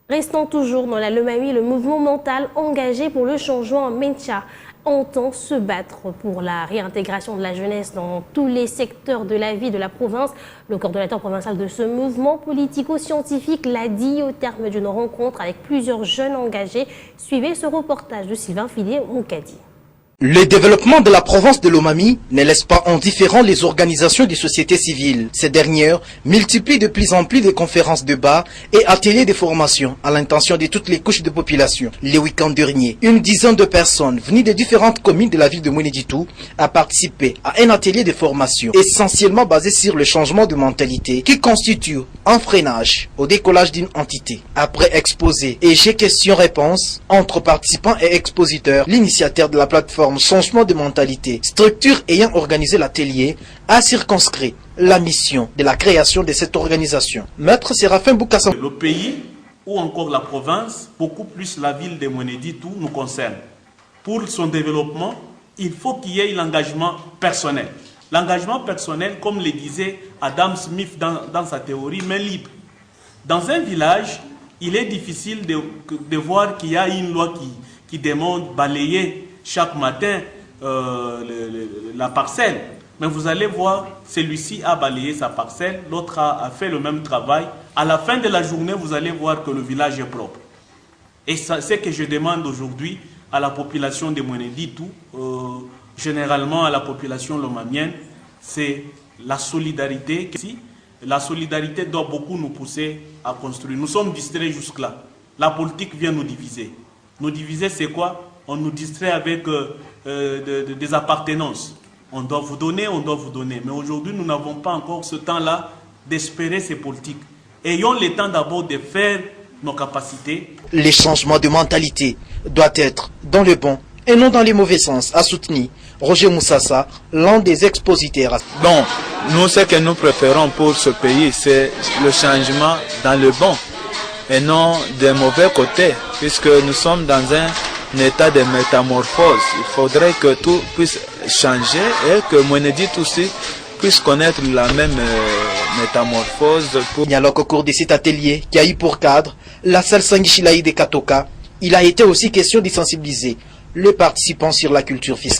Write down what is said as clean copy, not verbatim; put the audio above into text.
Restant toujours dans la Lomami, le mouvement mental engagé pour le changement en Mencha entend se battre pour la réintégration de la jeunesse dans tous les secteurs de la vie de la province. Le coordonnateur provincial de ce mouvement politico-scientifique l'a dit au terme d'une rencontre avec plusieurs jeunes engagés. Suivez ce reportage de Sylvain Fidé-Moukadi. Le développement de la province de Lomami ne laisse pas indifférent les organisations des sociétés civiles. Ces dernières multiplient de plus en plus des conférences de bas et ateliers de formation à l'intention de toutes les couches de population. Les week-ends derniers, une dizaine de personnes venues de différentes communes de la ville de Mweneditou a participé à un atelier de formation essentiellement basé sur le changement de mentalité qui constitue un freinage au décollage d'une entité. Après exposé et j'ai questions-réponses entre participants et expositeurs, l'initiateur de la plateforme changement de mentalité, structure ayant organisé l'atelier, a circonscrit la mission de la création de cette organisation. Maître Séraphin Boukassa. Le pays ou encore la province, beaucoup plus la ville de Mweneditou nous concerne. Pour son développement, il faut qu'il y ait l'engagement personnel. L'engagement personnel, comme le disait Adam Smith dans sa théorie, main libre. Dans un village, il est difficile de voir qu'il y a une loi qui demande balayer chaque matin la parcelle. Mais vous allez voir, celui-ci a balayé sa parcelle, l'autre a fait le même travail. À la fin de la journée, vous allez voir que le village est propre. Et c'est ce que je demande aujourd'hui à la population de Mweneditou, généralement à la population lomamienne, c'est la solidarité. La solidarité doit beaucoup nous pousser à construire. Nous sommes distraits jusque-là. La politique vient nous diviser. Nous diviser, c'est quoi? On nous distrait avec des appartenances. On doit vous donner, on doit vous donner. Mais aujourd'hui, nous n'avons pas encore ce temps-là d'espérer ces politiques. Ayons le temps d'abord de faire nos capacités. Les changements de mentalité doivent être dans le bon et non dans les mauvais sens, a soutenu Roger Moussassa, l'un des expositeurs. Bon, nous, ce que nous préférons pour ce pays, c'est le changement dans le bon et non des mauvais côtés, puisque nous sommes dans un état de métamorphose. Il faudrait que tout puisse changer et que Mweneditou aussi puisse connaître la même métamorphose. Au cours de cet atelier qui a eu pour cadre la salle Sangishilaï de Katoka, il a été aussi question de sensibiliser les participants sur la culture fiscale.